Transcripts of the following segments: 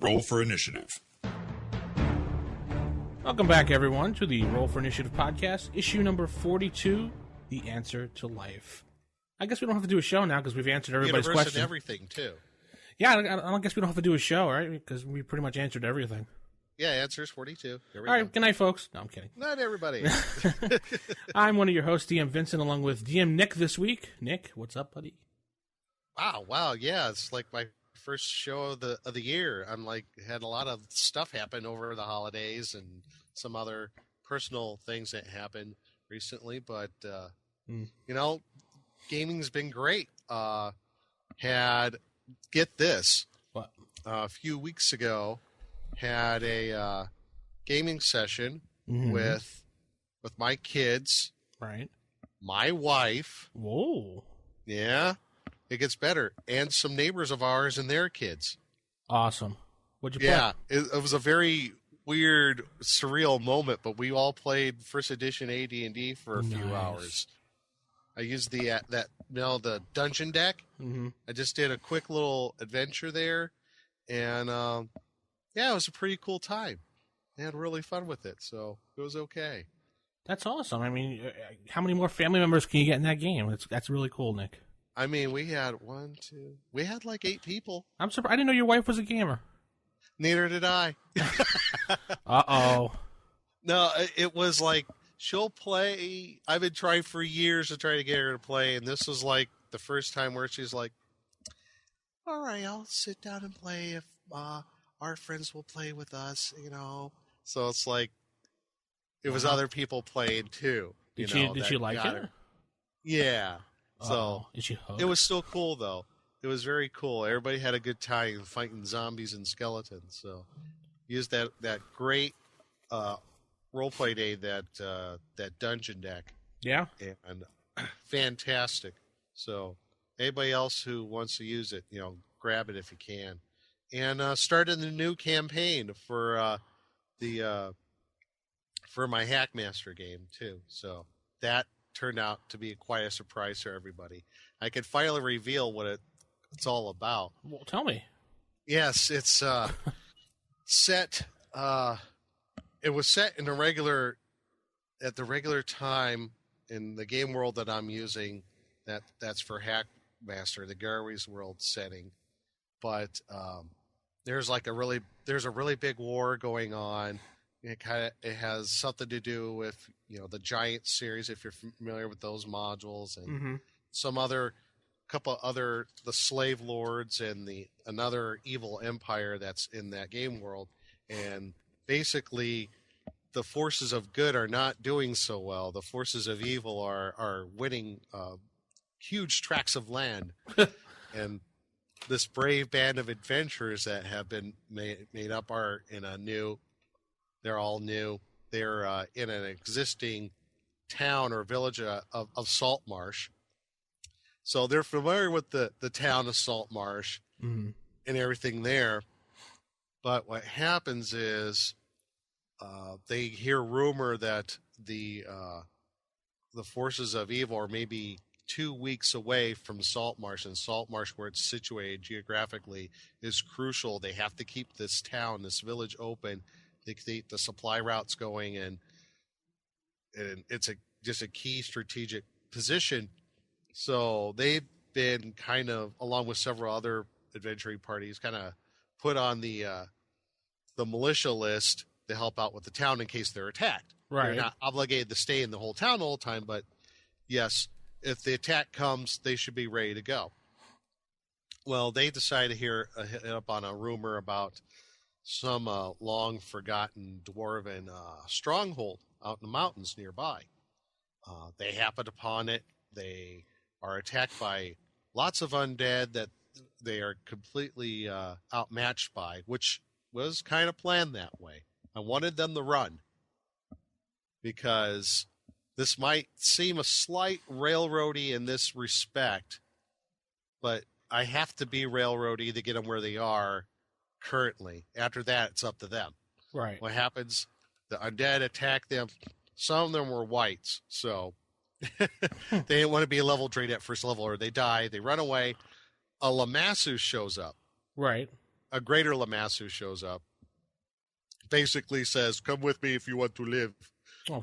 Roll for Initiative. Welcome back, everyone, to the Roll for Initiative podcast, issue number 42, The Answer to Life. I guess we don't have to do a show now because we've answered everybody's question. And everything, too. Yeah, I don't guess we don't have to do a show, right? Because we pretty much answered everything. Yeah, answer is 42. All right, good night, folks. No, I'm kidding. Not everybody. I'm one of your hosts, DM Vincent, along with DM Nick this week. Nick, what's up, buddy? Wow, yeah, it's like my first show of the year. I'm like had a lot of stuff happen over the holidays and some other personal things that happened recently, but you know, gaming's been great. Get this. What? A few weeks ago had a gaming session with my kids. Right. My wife. Whoa. Yeah. It gets better. And some neighbors of ours and their kids. Awesome. What'd you play? Yeah. It was a very weird, surreal moment, but we all played first edition AD&D for a few hours. I used the dungeon deck. Mm-hmm. I just did a quick little adventure there. And, yeah, it was a pretty cool time. I had really fun with it, so it was okay. That's awesome. I mean, how many more family members can you get in that game? That's really cool, Nick. I mean, we had we had like 8 people. I'm surprised. I didn't know your wife was a gamer. Neither did I. Uh-oh. No, it was like, she'll play. I've been trying for years to try to get her to play, and this was like the first time where she's like, all right, I'll sit down and play if our friends will play with us, you know. So it's like, it was other people playing too. Did she like it? Yeah. So is she hooked? It was still cool though. It was very cool. Everybody had a good time fighting zombies and skeletons. So used that great roleplay day, that dungeon deck. Yeah. And fantastic. So anybody else who wants to use it, you know, grab it if you can. And started the new campaign for my Hackmaster game too. So that turned out to be quite a surprise for everybody. I could finally reveal what it's all about. Well, tell me. Yes, it's set. It was set in at the regular time in the game world that I'm using. That's for Hackmaster, the Garry's World setting. But there's a really big war going on. It has something to do with, you know, the Giant series, if you're familiar with those modules, and the Slave Lords and another evil empire that's in that game world. And basically, the forces of good are not doing so well. The forces of evil are winning huge tracts of land. And this brave band of adventurers that have been made up are they're all new. They're in an existing town or village of Saltmarsh. So they're familiar with the town of Saltmarsh and everything there. But what happens is they hear rumor that the forces of evil are maybe 2 weeks away from Saltmarsh, and Saltmarsh, where it's situated geographically, is crucial. They have to keep this town, this village open. They keep the supply routes going, and it's just a key strategic position. So they've been kind of, along with several other adventuring parties, kind of put on the militia list to help out with the town in case they're attacked. Right. They're not obligated to stay in the whole town the whole time, but yes, if the attack comes, they should be ready to go. Well, they decided to hit up on a rumor about some long-forgotten dwarven stronghold out in the mountains nearby. They happened upon it. They are attacked by lots of undead that they are completely outmatched by, which was kind of planned that way. I wanted them to run because this might seem a slight railroady in this respect, but I have to be railroady to get them where they are currently. After that, it's up to them. Right. What happens? The undead attack them. Some of them were wights, so they didn't want to be level drained at first level, or they die. They run away. A Lamassu shows up. Right. a greater Lamassu shows up. Basically says, "Come with me if you want to live." Oh,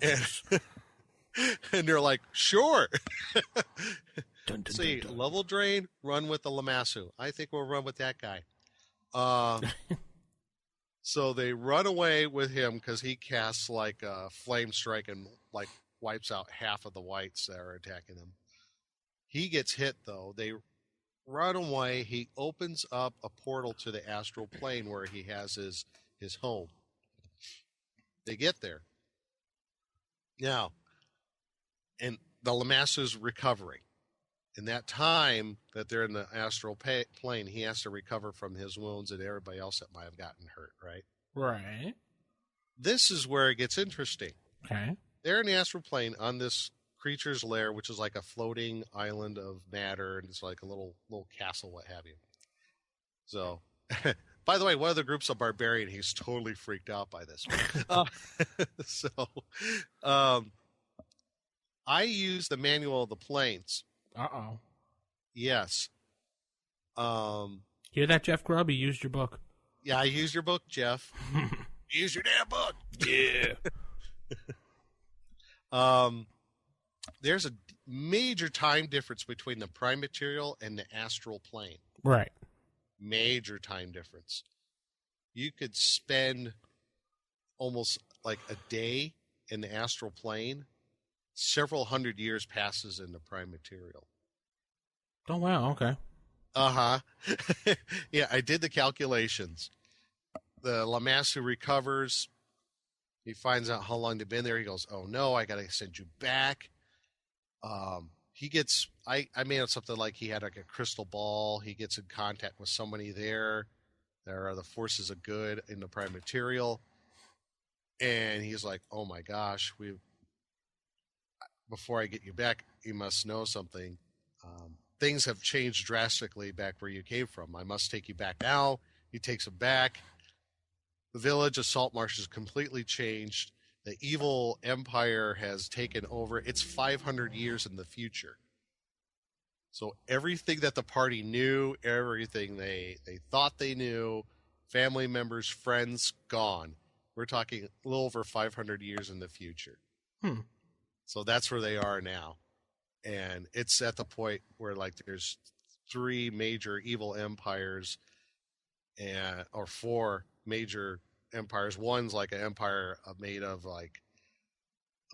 and they're like, "Sure." dun, dun, See, dun, dun. level drain, run with the Lamassu. I think we'll run with that guy. So they run away with him because he casts like a flame strike and like wipes out half of the whites that are attacking him. He gets hit though. They run away. He opens up a portal to the astral plane where he has his home. They get there. Now, and the Lamassu's recovering. In that time that they're in the astral plane, he has to recover from his wounds and everybody else that might have gotten hurt, right? Right. This is where it gets interesting. Okay. They're in the astral plane on this creature's lair, which is like a floating island of matter, and it's like a little castle, what have you. So, by the way, one of the groups of barbarian, he's totally freaked out by this. I use the manual of the planes. Uh-oh. Yes. Hear that, Jeff Grubb? He used your book. Yeah, I used your book, Jeff. Use your damn book. Yeah. There's a major time difference between the prime material and the astral plane. Right. Major time difference. You could spend almost like a day in the astral plane. Several hundred years passes in the prime material. Oh, wow. Okay. Uh-huh. Yeah, I did the calculations. The Lamassu recovers. He finds out how long they've been there. He goes, "Oh, no, I got to send you back." He gets, I made up something like he had like a crystal ball. He gets in contact with somebody there. There are the forces of good in the prime material. And he's like, "Oh, my gosh, before I get you back, you must know something. Things have changed drastically back where you came from. I must take you back now." He takes him back. The village of Saltmarsh is completely changed. The evil empire has taken over. It's 500 years in the future. So everything that the party knew, everything they thought they knew, family members, friends, gone. We're talking a little over 500 years in the future. So that's where they are now. And it's at the point where like there's 3 major evil empires or 4 major empires. One's like an empire made of like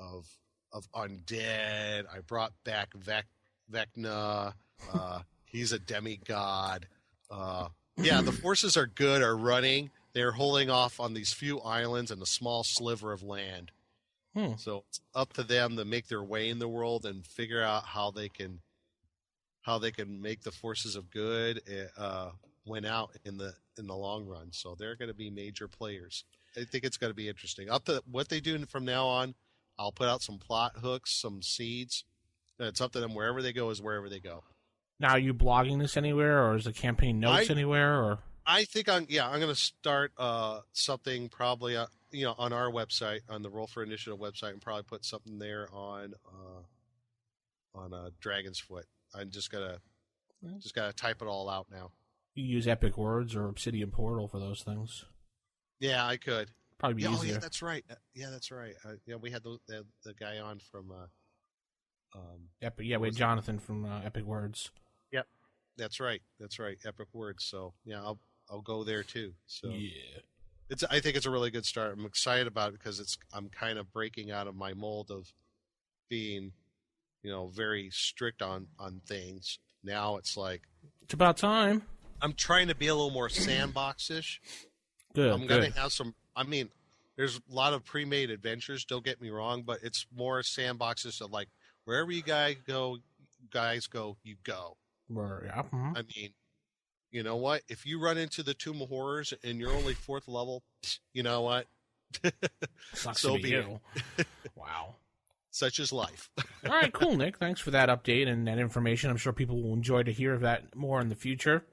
of undead. I brought back Vecna. He's a demigod. Yeah, the forces are good, are running. They're holding off on these few islands and a small sliver of land. So it's up to them to make their way in the world and figure out how they can make the forces of good win out in the long run. So they're going to be major players. I think it's going to be interesting. Up to what they do from now on, I'll put out some plot hooks, some seeds. It's up to them. Wherever they go is wherever they go. Now, are you blogging this anywhere, or is the campaign notes anywhere? Or I think I'm going to start something probably on our website, on the Roll for Initiative website, and probably put something there on Dragon's Foot. I'm just gotta type it all out now. You use Epic Words or Obsidian Portal for those things. Yeah, I could. Probably be easier. Oh, yeah, that's right. We had the guy on from Epic. Yeah, we had Jonathan from Epic Words. Yep, that's right. Epic Words. So yeah, I'll go there too. So yeah. I think it's a really good start. I'm excited about it because I'm kind of breaking out of my mold of being, very strict on things. Now it's like it's about time. I'm trying to be a little more sandbox-ish. Good. I'm going to have some. I mean, there's a lot of pre-made adventures. Don't get me wrong, but it's more sandboxes of like wherever you guys go, you go. Yeah. Mm-hmm. I mean, you know what? If you run into the Tomb of Horrors and you're only 4th level, you know what? Sucks so to be you. Wow. Such is life. All right, cool, Nick. Thanks for that update and that information. I'm sure people will enjoy to hear of that more in the future.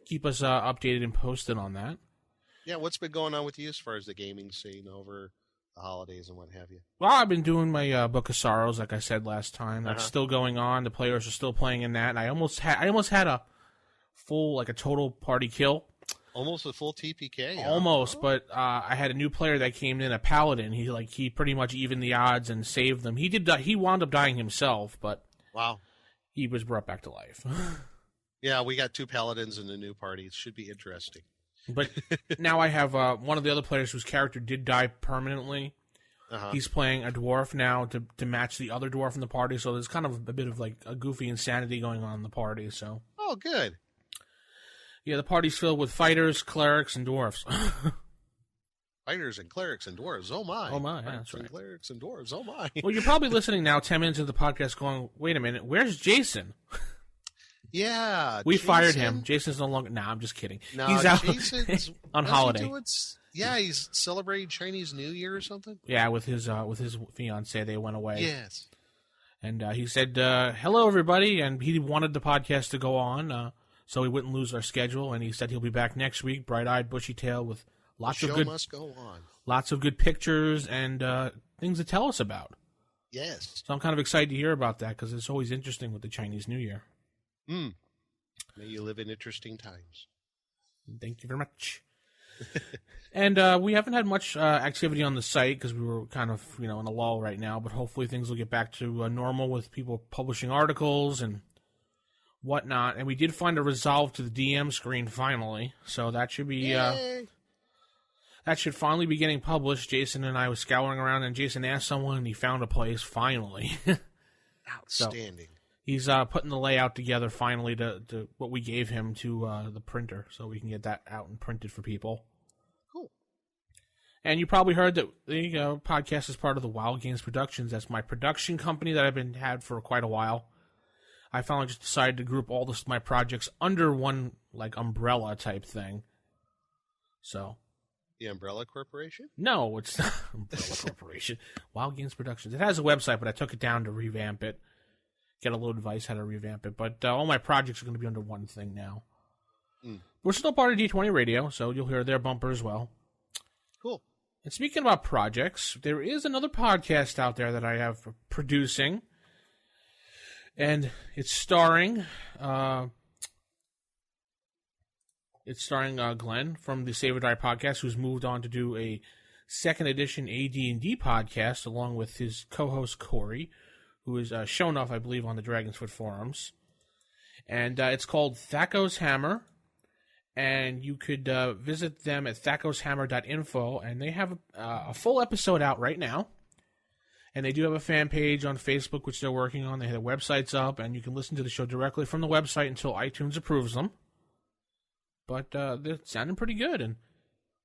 Keep us updated and posted on that. Yeah, what's been going on with you as far as the gaming scene over the holidays and what have you? Well, I've been doing my Book of Sorrows, like I said last time. That's still going on. The players are still playing in that. And I almost had a full, like a total party kill. Almost a full TPK. Almost, but I had a new player that came in, a paladin. He pretty much evened the odds and saved them. He wound up dying himself, but wow, he was brought back to life. Yeah, we got 2 paladins in the new party. It should be interesting. But now I have one of the other players whose character did die permanently. He's playing a dwarf now to match the other dwarf in the party, so there's kind of a bit of like a goofy insanity going on in the party. So oh, good. Yeah, the party's filled with fighters, clerics, and dwarves. Fighters and clerics and dwarves. Oh my! Oh my! Yeah, that's right. And clerics and dwarves. Oh my! Well, you're probably listening now, 10 minutes into the podcast, going, "Wait a minute, where's Jason?" Yeah, we fired him. Jason's no longer. Nah, I'm just kidding. No, he's out Jason's on holiday. Yeah, he's celebrating Chinese New Year or something. Yeah, with his fiancée, they went away. Yes, and he said, "Hello, everybody," and he wanted the podcast to go on, so he wouldn't lose our schedule. And he said he'll be back next week, bright-eyed, bushy-tailed, with lots of good. Must go on. Lots of good pictures and things to tell us about. Yes. So I'm kind of excited to hear about that because it's always interesting with the Chinese New Year. May you live in interesting times. Thank you very much. And we haven't had much activity on the site because we were kind of in a lull right now, but hopefully things will get back to normal with people publishing articles and whatnot. And we did find a resolve to the DM screen finally, so that should be that should finally be getting published. Jason and I was scouring around, and Jason asked someone, and he found a place finally. Outstanding. So he's putting the layout together finally to what we gave him to the printer, so we can get that out and printed for people. Cool. And you probably heard that the podcast is part of the Wild Games Productions. That's my production company that I've had for quite a while. I finally just decided to group all my projects under one like umbrella type thing. So. The Umbrella Corporation? No, it's not Umbrella Corporation. Wild Games Productions. It has a website, but I took it down to revamp it. Get a little advice how to revamp it. But all my projects are going to be under one thing now. We're still part of D20 Radio, so you'll hear their bumper as well. Cool. And speaking about projects, there is another podcast out there that I have producing. And it's starring... Glenn from the Save or Die podcast, who's moved on to do a second edition AD&D podcast along with his co-host Corey, who is shown off, I believe, on the Dragonsfoot forums. And it's called Thaco's Hammer, and you could visit them at thacoshammer.info, and they have a full episode out right now. And they do have a fan page on Facebook, which they're working on. They have their websites up, and you can listen to the show directly from the website until iTunes approves them. But they're sounding pretty good, and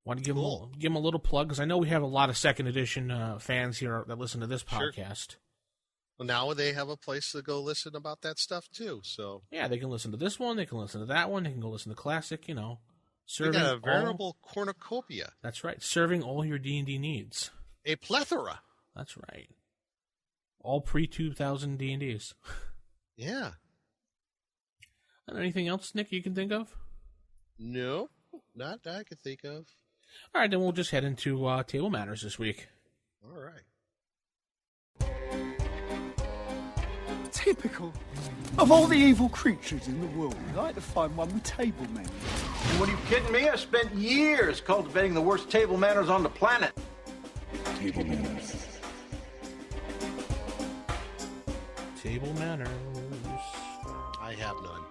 want to give them a little plug, because I know we have a lot of second edition fans here that listen to this podcast. Sure. Well, now they have a place to go listen about that stuff, too. So yeah, they can listen to this one, they can listen to that one, they can go listen to Classic, Serving they got a veritable cornucopia. That's right, serving all your D&D needs. A plethora. That's right. All pre-2000 D&Ds. Yeah. And anything else, Nick, you can think of? No, not that I could think of. All right, then we'll just head into Table Manners this week. All right. Typical. Of all the evil creatures in the world, I'd like to find one with table manners. What, are you kidding me? I spent years cultivating the worst table manners on the planet. Table manners. Table Manners. I have none.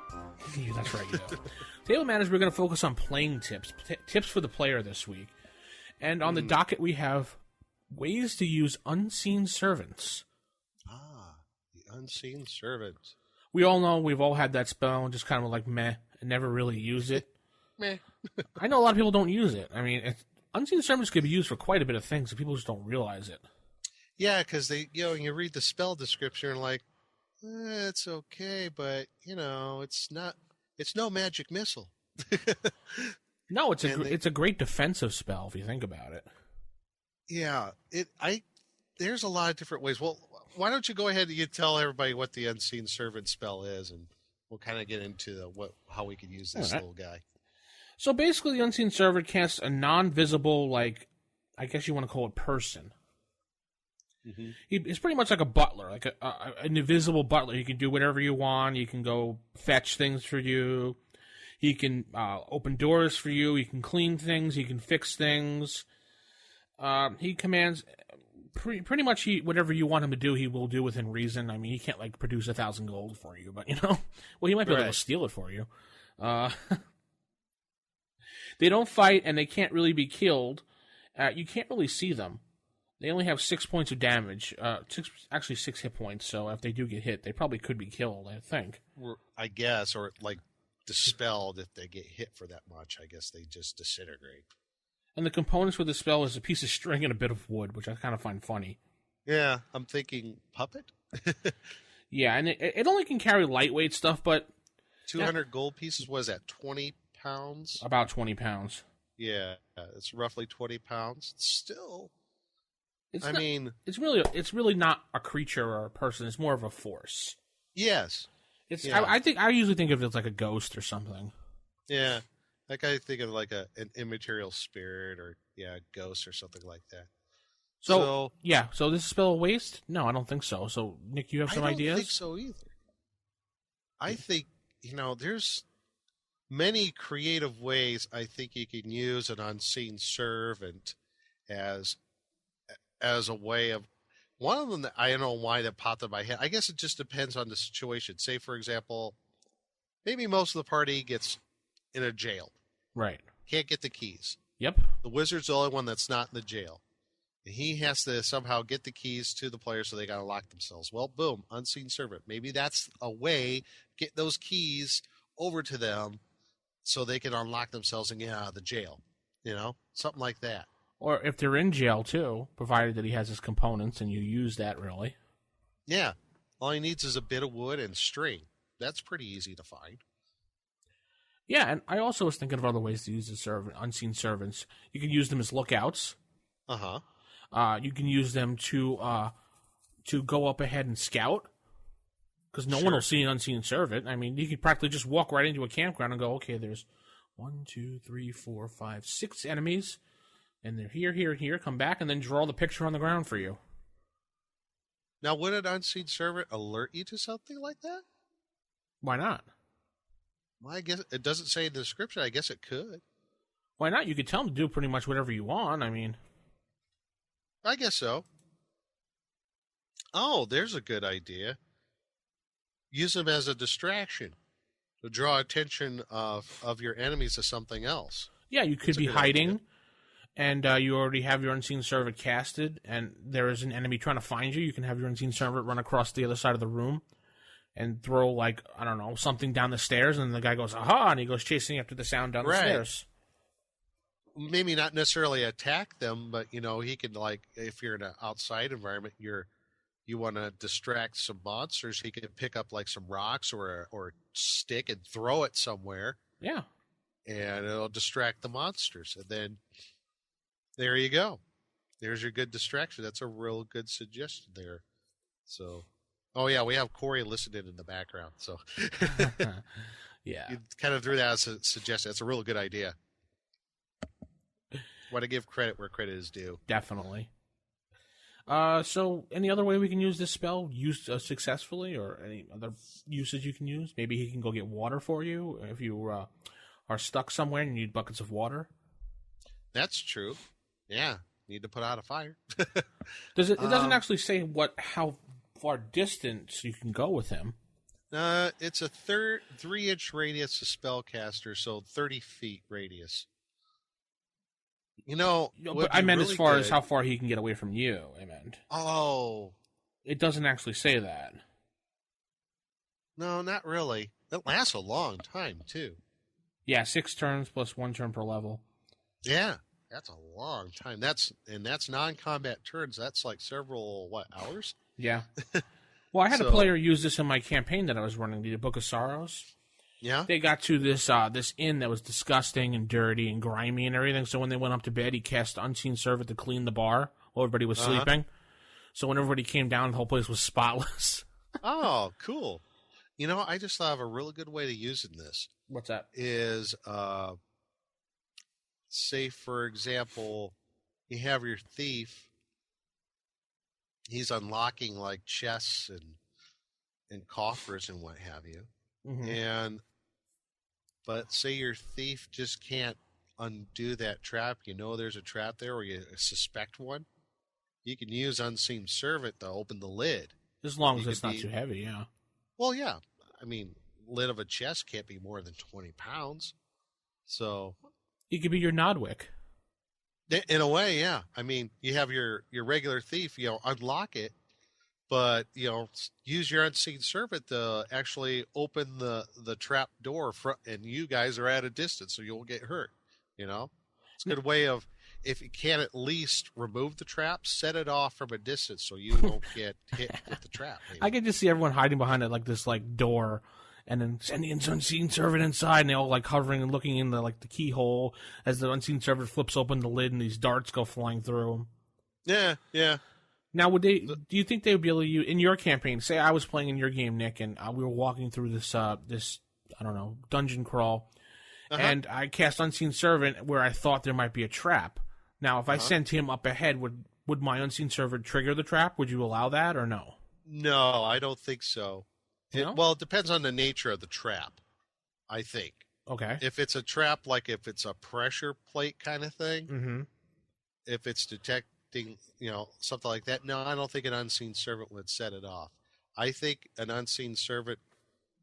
That's right, you know. Table Manners, we're going to focus on playing tips. Tips for the player this week. And on the docket, we have ways to use unseen servants. Ah, the unseen servants. We all know we've all had that spell and just kind of like meh and never really use it. Meh. I know a lot of people don't use it. I mean, unseen servants can be used for quite a bit of things, and people just don't realize it. Yeah, because you read the spell description and like, it's okay, but it's not. It's no magic missile. No, it's a great defensive spell if you think about it. Yeah, there's a lot of different ways. Well, why don't you go ahead and you tell everybody what the unseen servant spell is, and we'll kind of get into how we could use this little guy. So basically, the unseen servant casts a non-visible, like, I guess you want to call it person. Mm-hmm. He's pretty much like a butler, like an invisible butler. He can do whatever you want. He can go fetch things for you. He can open doors for you. He can clean things. He can fix things. He commands pretty much whatever you want him to do, he will do within reason. I mean, he can't like produce 1,000 gold for you, but well, he might be able to steal it for you. They don't fight, and they can't really be killed. You can't really see them. They only have 6 points of damage. 6 hit points. So if they do get hit, they probably could be killed, I think. I guess, or like dispelled if they get hit for that much. I guess they just disintegrate. And the components for the spell is a piece of string and a bit of wood, which I kind of find funny. Yeah, I'm thinking puppet. Yeah, and it only can carry lightweight stuff, but 200 gold pieces. Was that 20 pounds? About 20 pounds. Yeah, it's roughly 20 pounds. Still, it's really not a creature or a person. It's more of a force. Yes, I usually think of it as like a ghost or something. Yeah, like I think of like an immaterial spirit or a ghost or something like that. So this is spell a waste? No, I don't think so. So Nick, you have some ideas? I don't think so either. I think there's many creative ways I think you can use an unseen servant as a way of. One of them that I don't know why that popped in my head. I guess it just depends on the situation. Say, for example, maybe most of the party gets in a jail. Right. Can't get the keys. Yep. The wizard's the only one that's not in the jail. And he has to somehow get the keys to the players, so they got to lock themselves. Well, boom, unseen servant. Maybe that's a way get those keys over to them so they can unlock themselves and get out of the jail. Something like that. Or if they're in jail, too, provided that he has his components and you use that, really. Yeah. All he needs is a bit of wood and string. That's pretty easy to find. Yeah, and I also was thinking of other ways to use the unseen servants. You can use them as lookouts. Uh-huh. You can use them to go up ahead and scout. Because no one will see an unseen servant. I mean, you could practically just walk right into a campground and go, okay, there's 1, 2, 3, 4, 5, 6 enemies. And they're here, here, here. Come back and then draw the picture on the ground for you. Now, would an unseen servant alert you to something like that? Why not? Well, I guess it doesn't say in the description. I guess it could. Why not? You could tell them to do pretty much whatever you want. I mean, I guess so. Oh, there's a good idea. Use them as a distraction to draw attention of your enemies to something else. Yeah, you could be hiding. And you already have your unseen servant casted, and there is an enemy trying to find you. You can have your unseen servant run across the other side of the room and throw, like, I don't know, something down the stairs, and the guy goes, aha, and he goes chasing after the sound down the stairs. Maybe not necessarily attack them, but, he could, like, if you're in an outside environment, you want to distract some monsters, he could pick up, like, some rocks or a stick and throw it somewhere. Yeah. And it'll distract the monsters, and then there you go. There's your good distraction. That's a real good suggestion there. So, oh yeah, we have Corey listening in the background. So, yeah, you kind of threw that as a suggestion. That's a real good idea. Want to give credit where credit is due. Definitely. So, any other way we can use this spell used successfully, or any other usage you can use? Maybe he can go get water for you if you are stuck somewhere and you need buckets of water. That's true. Yeah, need to put out a fire. It doesn't actually say how far distance you can go with him. It's a 3-inch radius of spellcaster, so 30 feet radius. But I meant really as far as how far he can get away from you. I meant. Oh, it doesn't actually say that. No, not really. It lasts a long time too. Yeah, 6 turns plus 1 turn per level. Yeah. That's a long time. That's non-combat turns. That's like several hours? Yeah. Well, I had a player use this in my campaign that I was running, the Book of Sorrows. Yeah. They got to this inn that was disgusting and dirty and grimy and everything. So when they went up to bed, he cast Unseen Servant to clean the bar while everybody was sleeping. So when everybody came down, the whole place was spotless. Oh, cool. I just thought of a really good way to use this. What's that? Is say, for example, you have your thief. He's unlocking like chests and coffers and what have you. Mm-hmm. And But say your thief just can't undo that trap. You know there's a trap there, or you suspect one. You can use Unseen Servant to open the lid. As long as it's not too heavy, yeah. Well, yeah. I mean, lid of a chest can't be more than 20 pounds. So he could be your Nodwick. In a way, yeah. I mean, you have your regular thief, unlock it, but, use your Unseen Servant to actually open the trap door, and you guys are at a distance, so you won't get hurt, It's a good way of, if you can at least remove the trap, set it off from a distance so you won't get hit with the trap. Maybe. I can just see everyone hiding behind it like this door, and then sending an Unseen Servant inside, and they all like hovering and looking in the keyhole as the Unseen Servant flips open the lid and these darts go flying through them. Yeah. Now, do you think they would be able to use, in your campaign, say I was playing in your game, Nick, and we were walking through this I don't know, dungeon crawl, and I cast Unseen Servant where I thought there might be a trap. Now, if I sent him up ahead, would my Unseen Servant trigger the trap? Would you allow that or no? No, I don't think so. No? Well, it depends on the nature of the trap, I think. Okay. If it's a trap, like if it's a pressure plate kind of thing, if it's detecting, something like that, no, I don't think an Unseen Servant would set it off. I think an Unseen Servant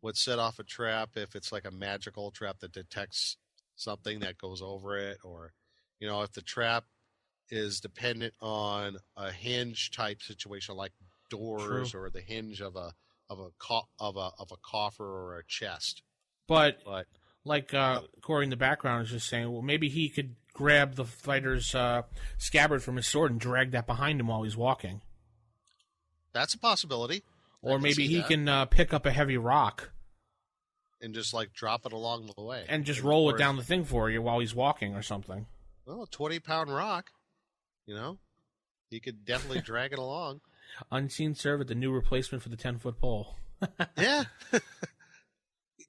would set off a trap if it's like a magical trap that detects something that goes over it, or if the trap is dependent on a hinge type situation like doors or the hinge of a coffer or a chest. But like Corey in the background is just saying, well, maybe he could grab the fighter's scabbard from his sword and drag that behind him while he's walking. That's a possibility. Or maybe he can pick up a heavy rock and just drop it along the way and just roll it down the thing for you while he's walking or something. Well, a 20-pound rock, he could definitely drag it along. Unseen Servant, the new replacement for the 10-foot pole. Yeah.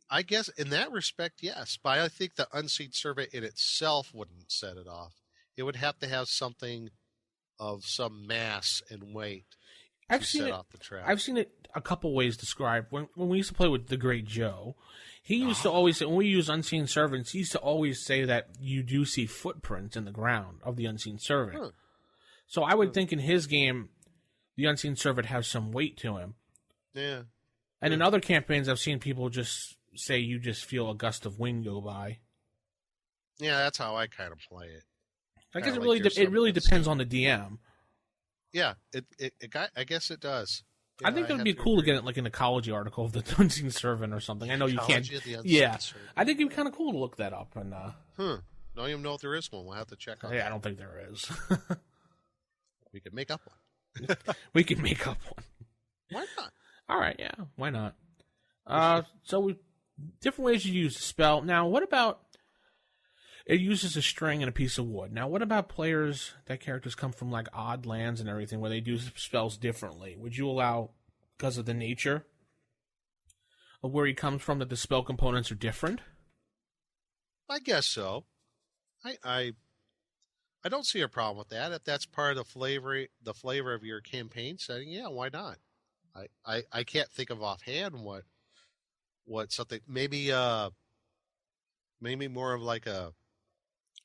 I guess in that respect, yes. But I think the Unseen Servant in itself wouldn't set it off. It would have to have something of some mass and weight to set off the trap. I've seen it a couple ways described. When we used to play with the Great Joe, he used to always say, when we use Unseen Servants, he used to always say that you do see footprints in the ground of the Unseen Servant. So I would think in his game, the Unseen Servant has some weight to him. Yeah. And in other campaigns, I've seen people just say you just feel a gust of wind go by. Yeah, that's how I kind of play it. I guess it really depends on the DM. Yeah, I guess it does. Yeah, I think it would be cool to get it like an ecology article of the Unseen Servant or something. I know you can't. Yeah, I think it'd be kind of cool to look that up. And don't even know if there is one. We'll have to check on. Yeah, I don't think there is. We could make up one. We can make up one. Why not? All right, yeah, why not? Different ways you use the spell. Now, what about it uses a string and a piece of wood? Now, what about characters come from like odd lands and everything where they do spells differently? Would you allow, because of the nature of where he comes from, that the spell components are different? I guess so. I don't see a problem with that. If that's part of the flavor of your campaign setting, yeah, why not? I can't think of offhand what something maybe more of like a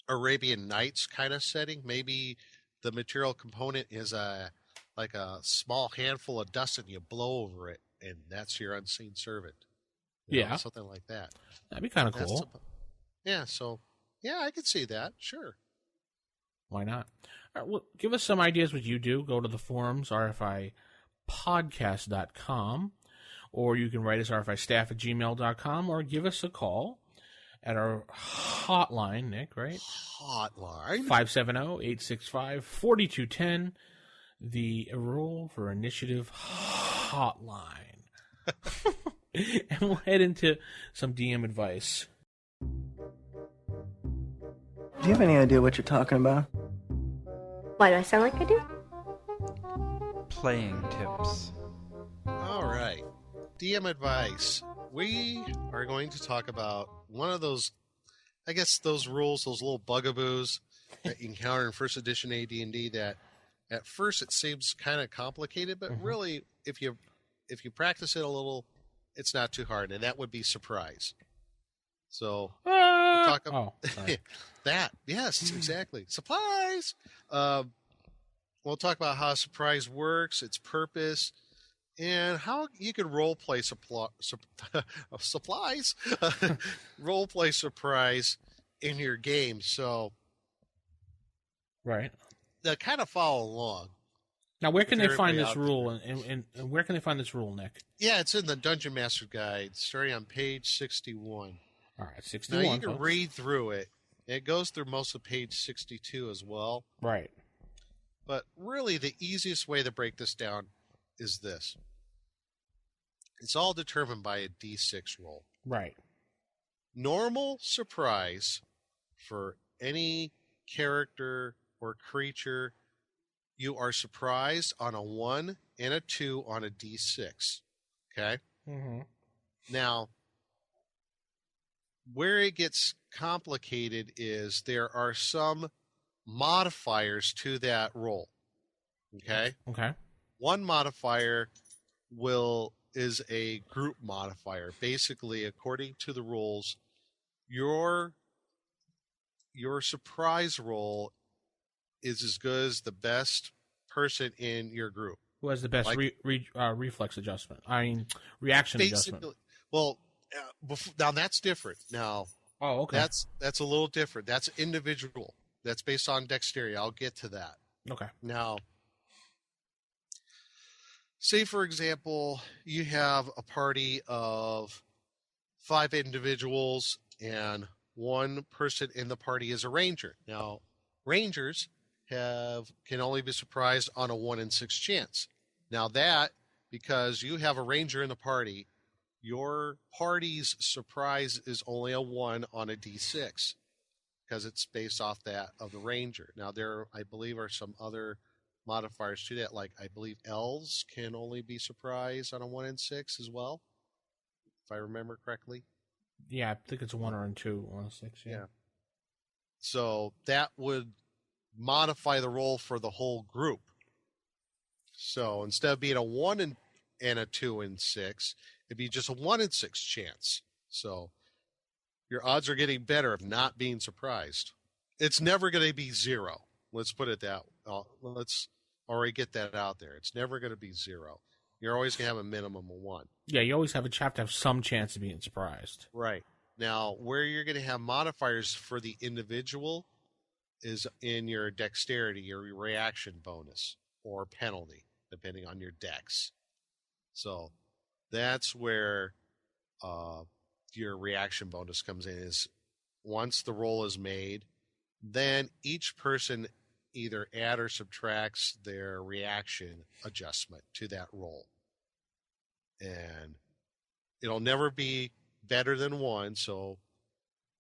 Arabian Nights kind of setting. Maybe the material component is like a small handful of dust and you blow over it, and that's your Unseen Servant. Something like that. That'd be kind of cool. I could see that. Sure. Why not? All right, well, give us some ideas what you do. Go to the forums, rfipodcast.com, or you can write us rfistaff@gmail.com, or give us a call at our hotline, Nick, right? Hotline? 570-865-4210, the Roll for Initiative hotline. And we'll head into some DM advice. Do you have any idea what you're talking about? Why do I sound like I do? Playing tips. All right. DM advice. We are going to talk about one of those, I guess, those rules, those little bugaboos that you encounter in first edition AD&D that at first it seems kind of complicated, but really, if you practice it a little, it's not too hard, and that would be surprise. So we'll talk about sorry. that. Yes, exactly. Surprise. We'll talk about how a surprise works, its purpose, and how you can role play supplies, role play surprise in your game. So, right. Kind of follow along. Now, where can they find this rule, and where can they find this rule, Nick? Yeah, it's in the Dungeon Master Guide, starting on page 61. All right, 61. Now, you can read through it. It goes through most of page 62 as well. Right. But really, the easiest way to break this down is this. It's all determined by a D6 roll. Right. Normal surprise for any character or creature, you are surprised on a 1 and a 2 on a D6. Okay? Mm-hmm. Now, where it gets complicated is there are some modifiers to that roll. Okay? Okay. One modifier is a group modifier. Basically, according to the rules, your surprise roll is as good as the best person in your group. Who has the best reflex adjustment? I mean, reaction adjustment. Well, now that's different. Now, okay. That's a little different. That's individual. That's based on dexterity. I'll get to that. Okay. Now, say, for example, you have a party of 5 individuals and one person in the party is a ranger. Now, rangers can only be surprised on a 1 in 6 chance. Now that, because you have a ranger in the party, your party's surprise is only a 1 on a D6 because it's based off that of the ranger. Now there, I believe, are some other modifiers to that, like I believe elves can only be surprised on a 1 in 6 as well, if I remember correctly. Yeah, I think it's a 1 or a 2 on a 6. Yeah. So that would modify the roll for the whole group. So instead of being a 1 and a 2 in 6, it'd be just a 1 in 6 chance. So your odds are getting better of not being surprised. It's never going to be 0. Let's put it that way. Let's already get that out there. It's never going to be 0. You're always going to have a minimum of 1. Yeah, you always have to have some chance of being surprised. Right. Now, where you're going to have modifiers for the individual is in your dexterity, your reaction bonus, or penalty, depending on your dex. So that's where your reaction bonus comes in, is once the roll is made, then each person either add or subtracts their reaction adjustment to that roll. And it'll never be better than 1, so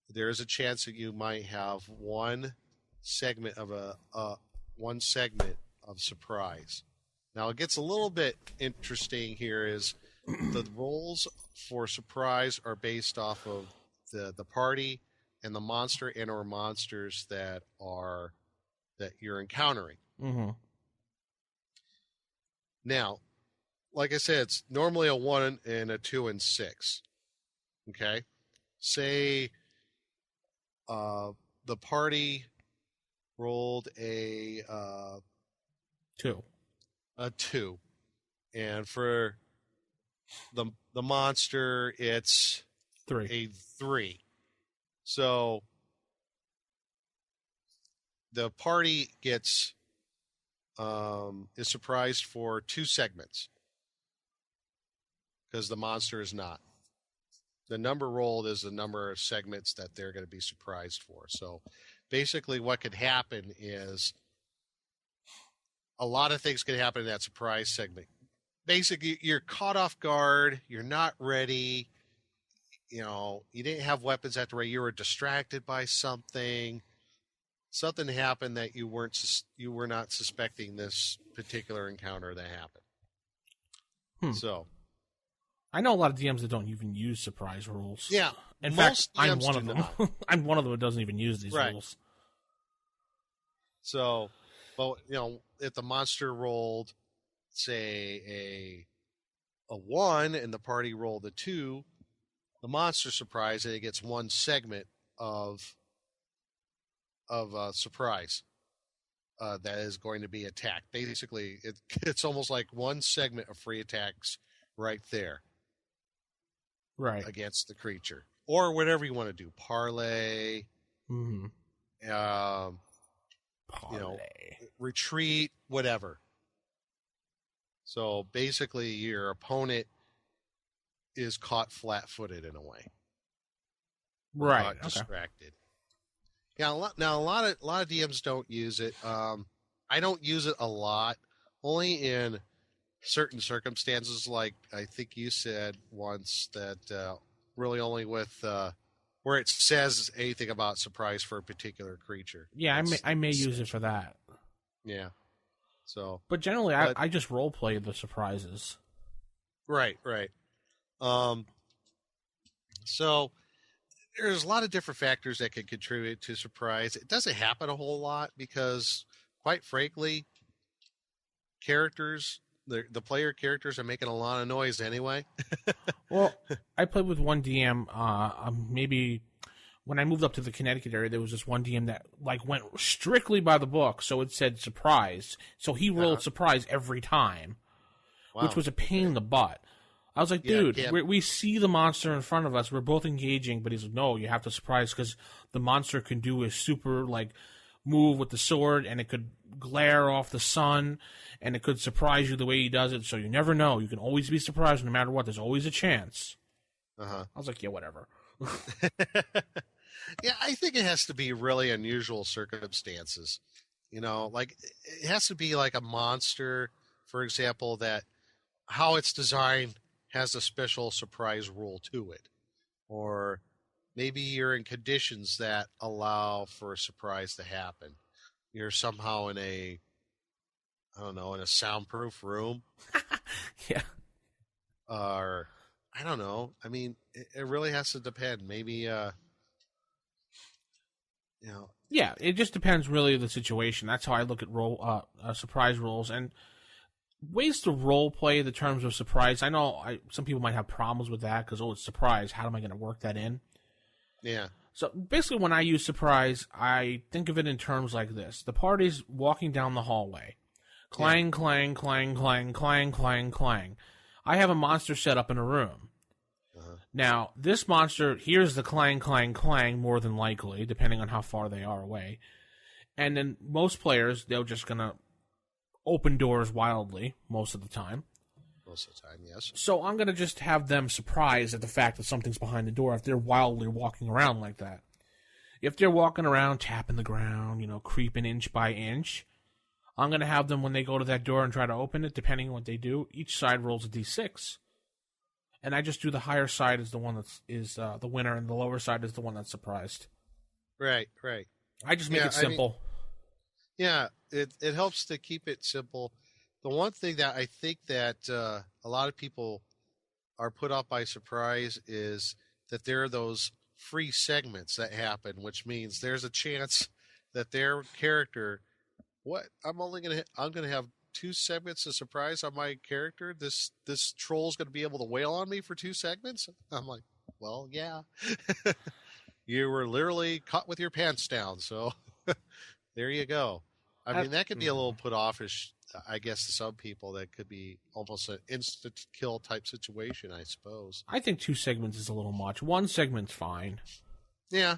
there's a chance that you might have one segment of surprise. Now it gets a little bit interesting here is the rolls for surprise are based off of the party and the monster and or monsters that you're encountering. Mm-hmm. Now, like I said, it's normally a 1 and a 2 in 6. Okay? Say the party rolled a 2. A 2. And for the monster, it's 3. A 3. So the party gets is surprised for 2 segments because the monster is not. The number rolled is the number of segments that they're going to be surprised for. So basically what could happen is a lot of things could happen in that surprise segment. Basically, you're caught off guard. You're not ready. You know, you didn't have weapons at the ready. You were distracted by something. Something happened that you were not suspecting this particular encounter that happened. So, I know a lot of DMs that don't even use surprise rules. Yeah, in fact, I'm one of them. I'm one of them that doesn't even use these rules. So, well, you know, if the monster rolled, say, a 1 and the party rolled a 2, the monster surprise, and it gets one segment of surprise that is going to be attacked. Basically, it's almost like one segment of free attacks right there, right, against the creature, or whatever you want to do. Parlay, mm-hmm. Retreat, whatever. So basically, your opponent is caught flat-footed in a way, right? Distracted. Yeah, a lot of DMs don't use it. I don't use it a lot, only in certain circumstances, like I think you said once that really only with where it says anything about surprise for a particular creature. Yeah, I may use it for that. Yeah. So, but generally, I just role play the surprises. Right. So there's a lot of different factors that can contribute to surprise. It doesn't happen a whole lot because, quite frankly, the player characters are making a lot of noise anyway. Well, I played with one DM. Maybe when I moved up to the Connecticut area, there was this one DM that went strictly by the book. So it said surprise. So he rolled surprise every time, which was a pain in the butt. I was like, dude, we see the monster in front of us. We're both engaging, but he's like, no, you have to surprise because the monster can do a super move with the sword, and it could glare off the sun, and it could surprise you the way he does it. So you never know. You can always be surprised no matter what. There's always a chance. I was like, yeah, whatever. Yeah, I think it has to be really unusual circumstances. It has to be like a monster, for example, that how it's designed has a special surprise rule to it. Or maybe you're in conditions that allow for a surprise to happen. You're somehow in a soundproof room. Yeah. Or, I don't know. I mean, it really has to depend. Maybe, Yeah, it just depends really of the situation. That's how I look at surprise rolls. And ways to role play the terms of surprise. I know some people might have problems with that because, it's surprise. How am I going to work that in? Yeah. So basically when I use surprise, I think of it in terms like this. The party's walking down the hallway. Clang, clang, clang, clang, clang, clang, clang. I have a monster set up in a room. Now, this monster hears the clang, clang, clang more than likely, depending on how far they are away. And then most players, they're just going to open doors wildly most of the time. Most of the time, yes. So I'm going to just have them surprised at the fact that something's behind the door if they're wildly walking around like that. If they're walking around, tapping the ground, creeping inch by inch, I'm going to have them, when they go to that door and try to open it, depending on what they do, each side rolls a d6. And I just do the higher side as the one is the winner, and the lower side is the one that's surprised. Right. I just make it simple. It helps to keep it simple. The one thing that I think that a lot of people are put off by surprise is that there are those free segments that happen, which means there's a chance that their character, I'm gonna have 2 segments of surprise on my character. This troll's gonna be able to wail on me for 2 segments. I'm like, well, yeah. You were literally caught with your pants down, so there you go. I mean, that could be a little put offish, I guess, to some people. That could be almost an instant kill type situation, I suppose. I think 2 segments is a little much. 1 segment's fine. Yeah.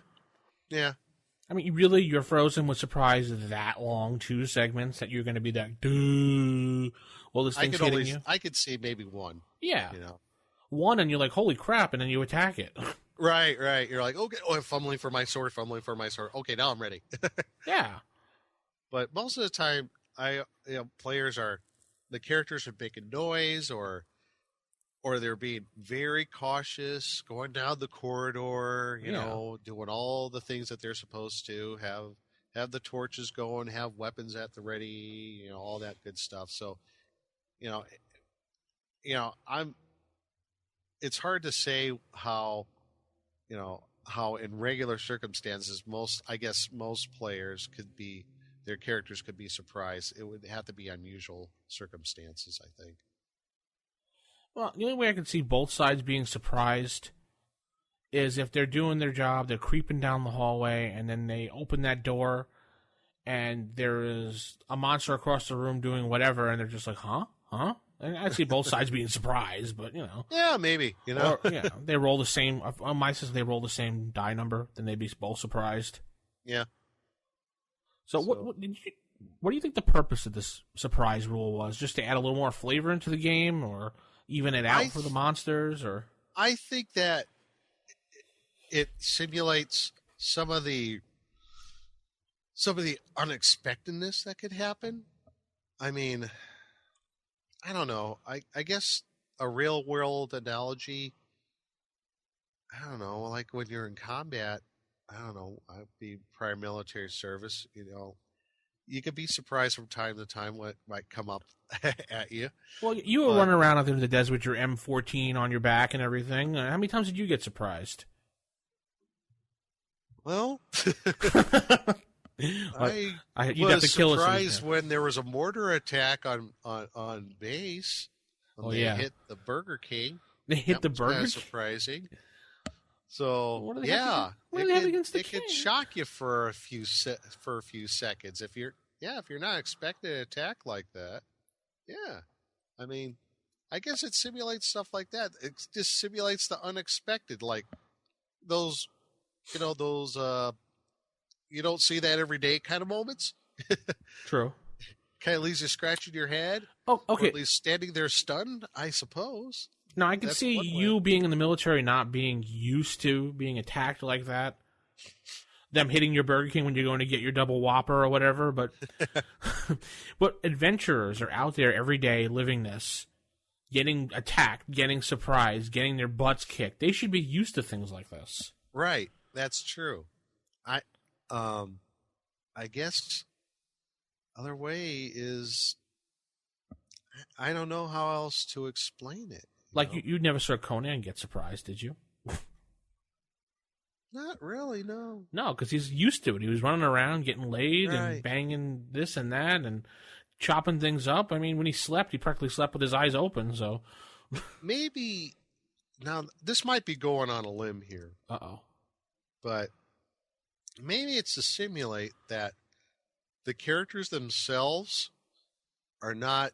I mean, really, you're frozen with surprise that long, 2 segments, that you're going to be that, duh, well, this thing's hitting you? I could see maybe 1. Yeah. 1, and you're like, holy crap, and then you attack it. Right. You're like, okay, I'm fumbling for my sword. Okay, now I'm ready. Yeah. But most of the time, players the characters are making noise, or they're being very cautious, going down the corridor, doing all the things that they're supposed to, have the torches going, have weapons at the ready, all that good stuff. So, it's hard to say how in regular circumstances, most players their characters could be surprised. It would have to be unusual circumstances, I think. Well, the only way I can see both sides being surprised is if they're doing their job, they're creeping down the hallway, and then they open that door, and there is a monster across the room doing whatever, and they're just like, huh? And I see both sides being surprised, but, you know. Yeah, maybe, you know. Or, yeah, they roll the same, on my system, they roll the same die number, then they'd be both surprised. Yeah. So what do you think the purpose of this surprise rule was? Just to add a little more flavor into the game, or even it out for the monsters, or? I think that it simulates some of the unexpectedness that could happen. I mean, I don't know. I guess a real world analogy, I don't know, like when you're in combat, I don't know, I'd be prior military service, you know, you could be surprised from time to time what might come up at you. Well, you were running around out there in the desert with your M14 on your back and everything. How many times did you get surprised? Well, I was surprised when there was a mortar attack on base. When they hit the Burger King. They hit the Burger King? Surprising. So it could shock you for a few seconds if you're not expecting an attack like that. Yeah, I mean, I guess it simulates stuff like that. It just simulates the unexpected, like those, you don't see that every day kind of moments. True. Kind of leaves you scratching your head. Oh, okay. Or at least standing there stunned, I suppose. No, I can see you being in the military not being used to being attacked like that. Them hitting your Burger King when you're going to get your double Whopper or whatever, but adventurers are out there every day living this, getting attacked, getting surprised, getting their butts kicked. They should be used to things like this. Right, that's true. I guess other way is I don't know how else to explain it. Like you never saw Conan get surprised, did you? Not really, no. No, because he's used to it. He was running around, getting laid, right, and banging this and that, and chopping things up. I mean, when he slept, he practically slept with his eyes open. So maybe now this might be going on a limb here. But maybe it's to simulate that the characters themselves are not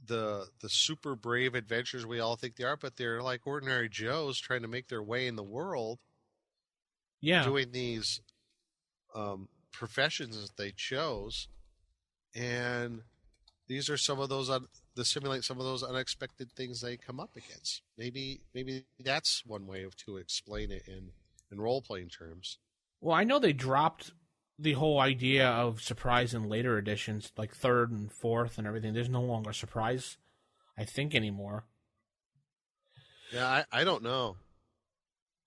the super brave adventurers we all think they are, but they're like ordinary Joes trying to make their way in the world. Yeah, doing these professions that they chose, and these are some of those to simulate some of those unexpected things they come up against. Maybe that's one way to explain it in role playing terms. Well, I know they dropped the whole idea of surprise in later editions, like 3rd and 4th and everything. There's no longer surprise, I think, anymore. Yeah, I don't know.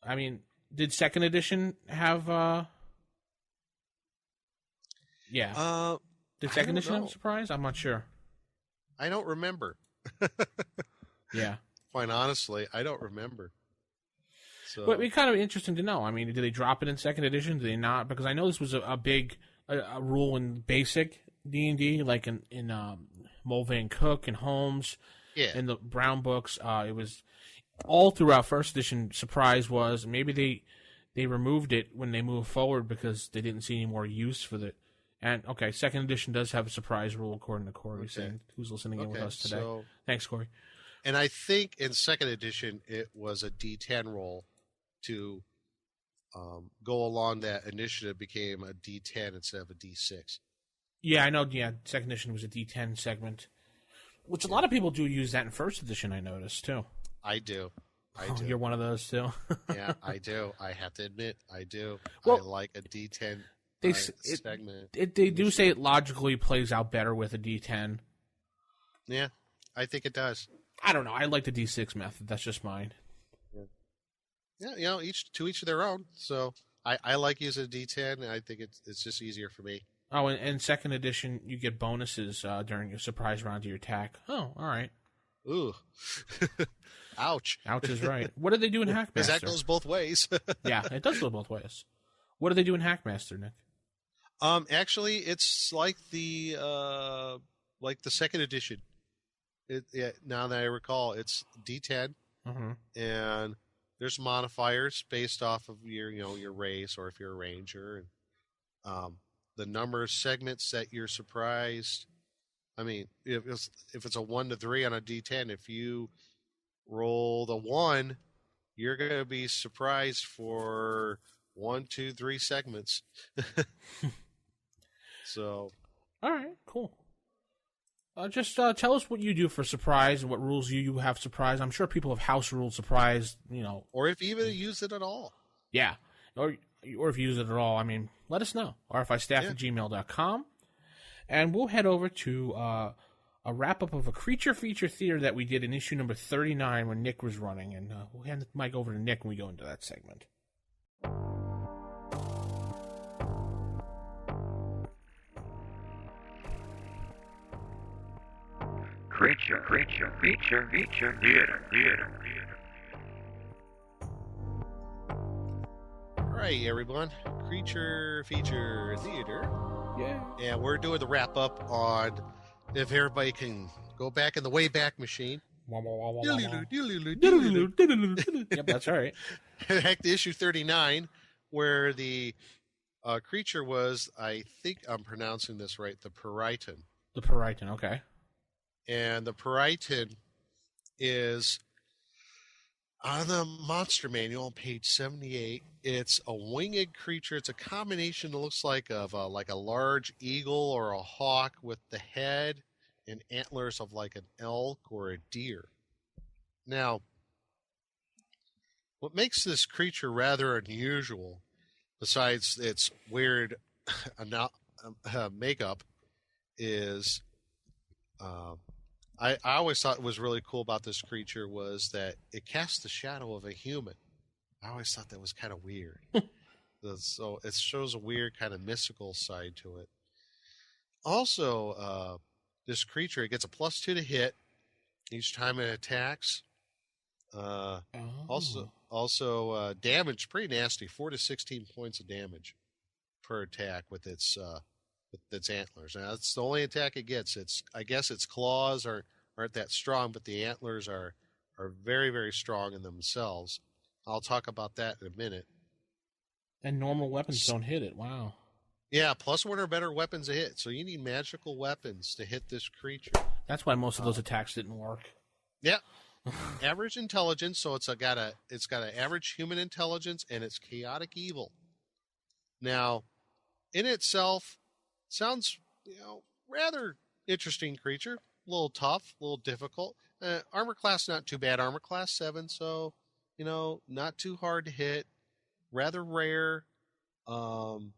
I mean, did 2nd edition have? Did 2nd edition have surprise? I'm not sure. I don't remember. Yeah. Quite honestly, I don't remember. So. But it'd be kind of interesting to know. I mean, did they drop it in 2nd edition? Did they not? Because I know this was a big rule in basic D&D, like in Mulvey & Cook and Holmes, in the Brown books. It was all throughout 1st edition. Surprise was maybe they removed it when they moved forward because they didn't see any more use for it. And 2nd edition does have a surprise rule according to Corey, who's listening in with us today. So, thanks, Corey. And I think in 2nd edition it was a D10 roll to go along that initiative became a D10 instead of a D6. Yeah, I know. Yeah, 2nd edition was a D10 segment, which a lot of people do use that in 1st edition. I noticed too. I do. You're one of those too. Yeah, I do. I have to admit, I do. Well, I like a D10 segment. They do say it logically plays out better with a D10. Yeah, I think it does. I don't know. I like the D6 method. That's just mine. Yeah, each of their own. So I like using a D10. I think it's just easier for me. Oh, and 2nd edition, you get bonuses during your surprise round of your attack. Oh, all right. Ooh. Ouch. Ouch is right. What did they do in Hackmaster? Because that goes both ways. Yeah, it does go both ways. What do they do in Hackmaster, Nick? Actually, it's like the 2nd edition. Now that I recall, it's D10, and there's modifiers based off of your race, or if you're a ranger, and the number of segments that you're surprised. I mean, if it's a 1 to 3 on a D10, if you roll the 1, you're going to be surprised for 1, 2, 3 segments. So, all right, cool. Just tell us what you do for surprise and what rules you have surprise. I'm sure people have house ruled surprise, or if you even use it at all. Yeah, or if you use it at all. I mean, let us know. rfistaff@gmail.com. And we'll head over to a wrap-up of a creature feature theater that we did in issue number 39 when Nick was running. And we'll hand the mic over to Nick when we go into that segment. Creature feature theater. All right, everyone. Creature feature theater. Yeah. And we're doing the wrap up on, if everybody can go back in the Wayback Machine. Yep, that's all right. Heck, the issue 39, where the creature was, I think I'm pronouncing this right, the Peryton. The Peryton, okay. And the Peryton is on the monster manual on page 78. It's a winged creature. It's a combination, it looks like, of a large eagle or a hawk with the head and antlers of like an elk or a deer. Now, what makes this creature rather unusual, besides its weird makeup, is I always thought was really cool about this creature was that it casts the shadow of a human. I always thought that was kind of weird. So it shows a weird kind of mystical side to it. Also, this creature, it gets a +2 to hit each time it attacks. Also, damage, pretty nasty, 4 to 16 points of damage per attack with its antlers. Now, that's the only attack it gets. I guess its claws aren't that strong, but the antlers are very, very strong in themselves. I'll talk about that in a minute. And normal weapons don't hit it. Wow. Yeah, +1 or better weapons to hit. So you need magical weapons to hit this creature. That's why most of those attacks didn't work. Yeah. Average intelligence, so it's got an average human intelligence, and it's chaotic evil. Now, in itself, sounds rather interesting creature. A little tough, a little difficult. Armor class not too bad. Armor class 7, so not too hard to hit. Rather rare. Found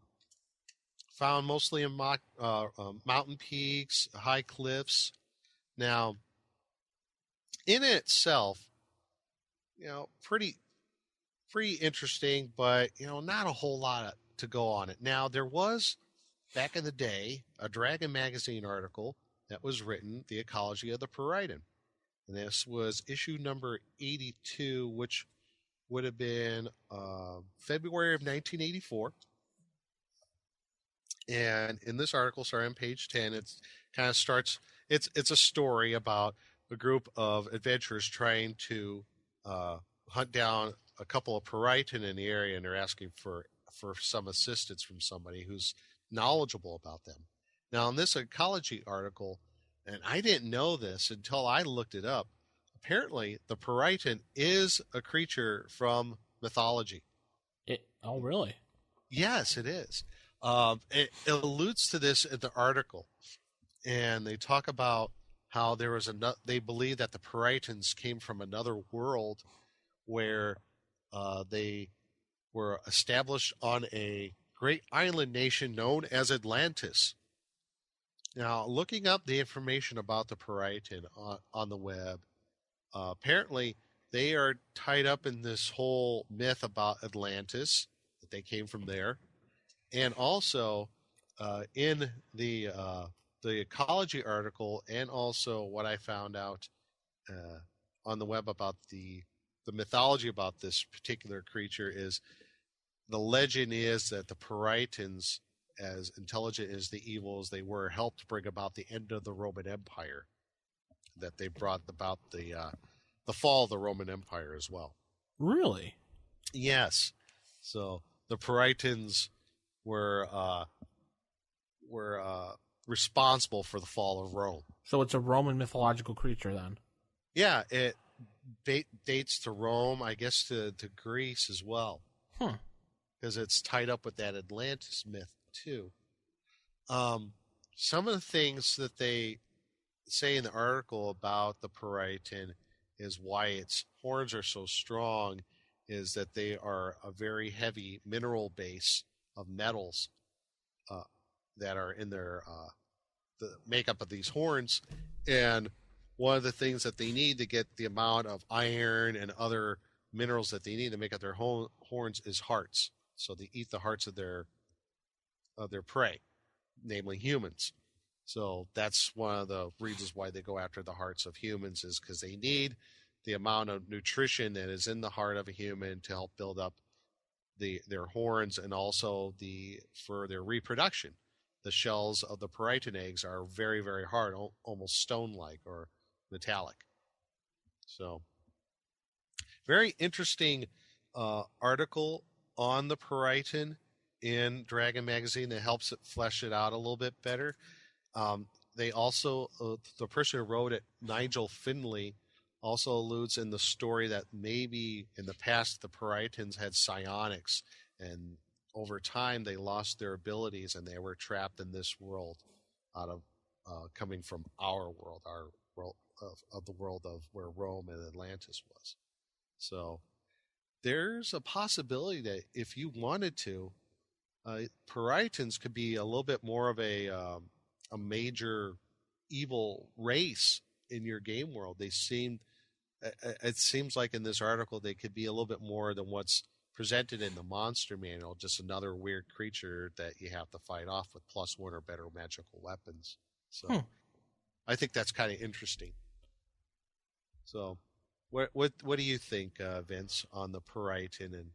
mostly in mountain peaks, high cliffs. Now, in itself, pretty interesting, but not a whole lot to go on it. Now, there was back in the day a Dragon magazine article that was written, The Ecology of the Peryton. And this was issue number 82, which would have been February of 1984. And in this article, starting on page 10, it kind of starts, it's a story about a group of adventurers trying to hunt down a couple of Peryton in the area, and they're asking for some assistance from somebody who's knowledgeable about them. Now, in this ecology article, and I didn't know this until I looked it up, apparently the Peryton is a creature from mythology. Oh, really? Yes, it is. It alludes to this in the article, and they talk about how there was they believe that the Perytons came from another world where they were established on a great island nation known as Atlantis. Now, looking up the information about the Peryton on the web, apparently they are tied up in this whole myth about Atlantis, that they came from there. And also in the ecology article, and also what I found out on the web about the mythology about this particular creature is the legend is that the Perytons, as intelligent as the evils they were, helped bring about the end of the Roman Empire. That they brought about the fall of the Roman Empire as well. Really? Yes. So the Perytons were responsible for the fall of Rome. So it's a Roman mythological creature then? Yeah, it dates to Rome, I guess to Greece as well. Huh. Because it's tied up with that Atlantis myth too. Some of the things that they say in the article about the Peryton is why its horns are so strong is that they are a very heavy mineral base of metals that are in their the makeup of these horns, and one of the things that they need to get the amount of iron and other minerals that they need to make up their horns is hearts. So they eat the hearts of their prey, namely humans. So that's one of the reasons why they go after the hearts of humans, is because they need the amount of nutrition that is in the heart of a human to help build up their horns, and also for their reproduction. The shells of the Peryton eggs are very, very hard, almost stone-like or metallic. So, very interesting article on the Peryton in Dragon Magazine that helps it flesh it out a little bit better. They also, the person who wrote it, Nigel Finley, also alludes in the story that maybe in the past the Perytons had psionics, and over time they lost their abilities and they were trapped in this world out of coming from our world of the world of where Rome and Atlantis was. So there's a possibility that if you wanted to, Perytons could be a little bit more of a major evil race in your game world. It seems like in this article they could be a little bit more than what's presented in the monster manual, just another weird creature that you have to fight off with +1 or better magical weapons. So I think that's kind of interesting. So what do you think, Vince, on the Peryton and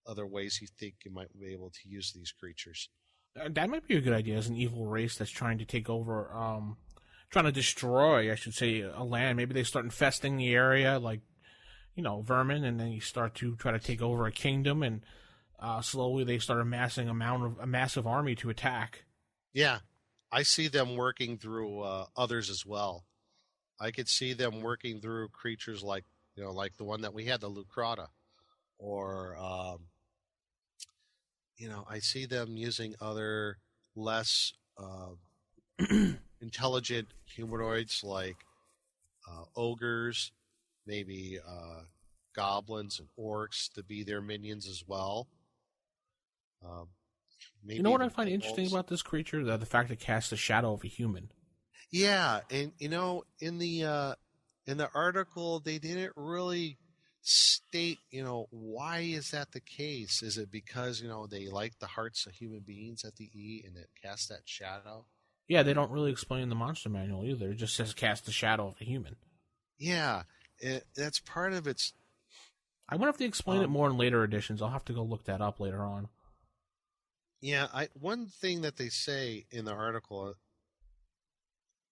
other ways you think you might be able to use these creatures? That might be a good idea as an evil race that's trying to take over, trying to destroy, I should say, a land. Maybe they start infesting the area like, vermin, and then you start to try to take over a kingdom, and slowly they start amassing a massive army to attack. Yeah, I see them working through others as well. I could see them working through creatures like the one that we had, the Lucrata, or I see them using other less intelligent humanoids like ogres, maybe goblins and orcs to be their minions as well. Maybe you know what I find interesting about this creature? The fact it casts the shadow of a human. Yeah, and in the article they didn't really state, why is that the case? Is it because they like the hearts of human beings that they eat and it casts that shadow? Yeah, they don't really explain in the monster manual either. It just says cast the shadow of a human. Yeah, that's part of its. I wonder if they explain it more in later editions. I'll have to go look that up later on. Yeah, one thing that they say in the article,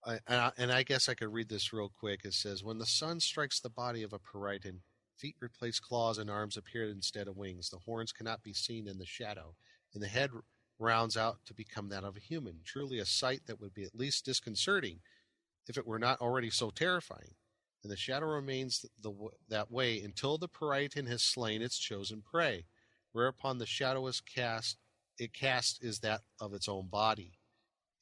and I guess I could read this real quick. It says, when the sun strikes the body of a Peryton, feet replace claws and arms appear instead of wings. The horns cannot be seen in the shadow, and the head rounds out to become that of a human. Truly a sight that would be at least disconcerting if it were not already so terrifying. And the shadow remains that way until the Peryton has slain its chosen prey, whereupon the shadow is cast. It cast is that of its own body,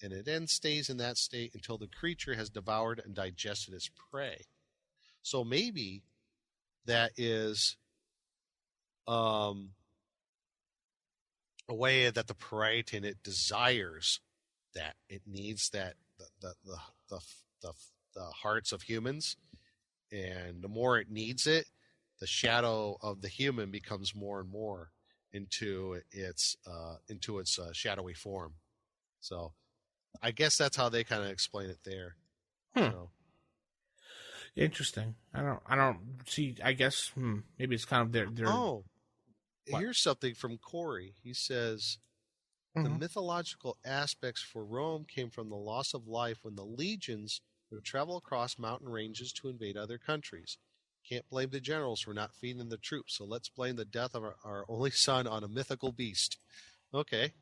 and it then stays in that state until the creature has devoured and digested its prey. So maybe that is a way that the Peryton, it desires that, it needs that the hearts of humans, and the more it needs it, the shadow of the human becomes more and more into its shadowy form. So I guess that's how they kind of explain it there. So. Interesting. I don't see. I guess maybe it's kind of their. Oh, here's something from Corey. He says the mythological aspects for Rome came from the loss of life when the legions would travel across mountain ranges to invade other countries. Can't blame the generals for not feeding the troops, so let's blame the death of our only son on a mythical beast. Okay.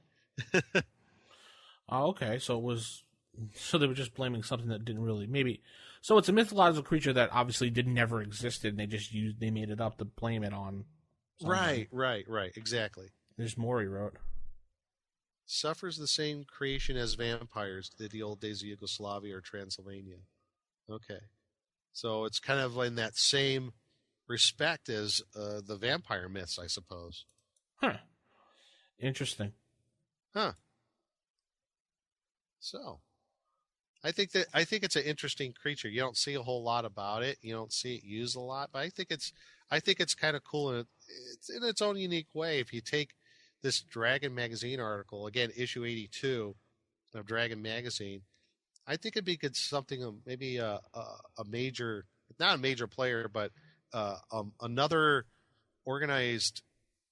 Oh, okay. So they were just blaming something that didn't really maybe. So it's a mythological creature that obviously never existed, and they made it up to blame it on something. Right. Exactly. There's more he wrote. Suffers the same creation as vampires did the old days of Yugoslavia or Transylvania. Okay. So it's kind of in that same respect as the vampire myths, I suppose. Huh. Interesting. Huh. So, I think it's an interesting creature. You don't see a whole lot about it. You don't see it used a lot, but I think it's kind of cool, and it's in its own unique way. If you take this Dragon magazine article, again, issue 82 of Dragon magazine, I think it'd be good something, maybe a major, not a major player, but another organized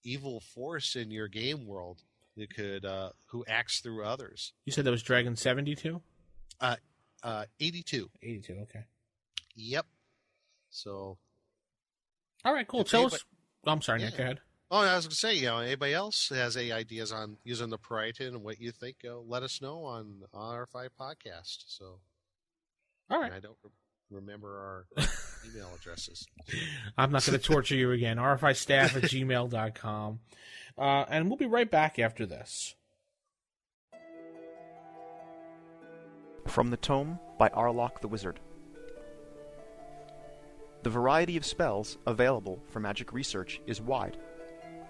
evil force in your game world that could who acts through others. You said that was Dragon 72? 82. 82, okay. Yep. So. All right, cool. Tell us. I'm sorry, Yeah. Nick, go ahead. Oh, I was going to say, anybody else has any ideas on using the Peryton and what you think, let us know on R5 Podcast. So, all right. I don't remember our email addresses. I'm not going to torture you again. rfistaff@gmail.com. And we'll be right back after this. From the Tome by Arlock the Wizard. The variety of spells available for magic research is wide.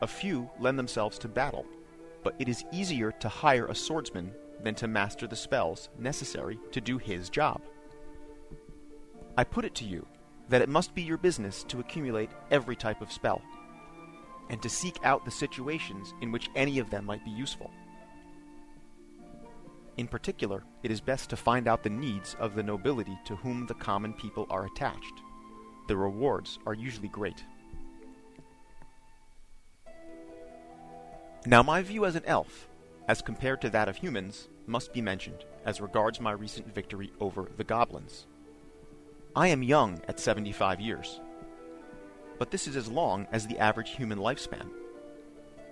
A few lend themselves to battle, but it is easier to hire a swordsman than to master the spells necessary to do his job. I put it to you that it must be your business to accumulate every type of spell, and to seek out the situations in which any of them might be useful. In particular, it is best to find out the needs of the nobility to whom the common people are attached. The rewards are usually great. Now my view as an elf, as compared to that of humans, must be mentioned as regards my recent victory over the goblins. I am young at 75 years, but this is as long as the average human lifespan.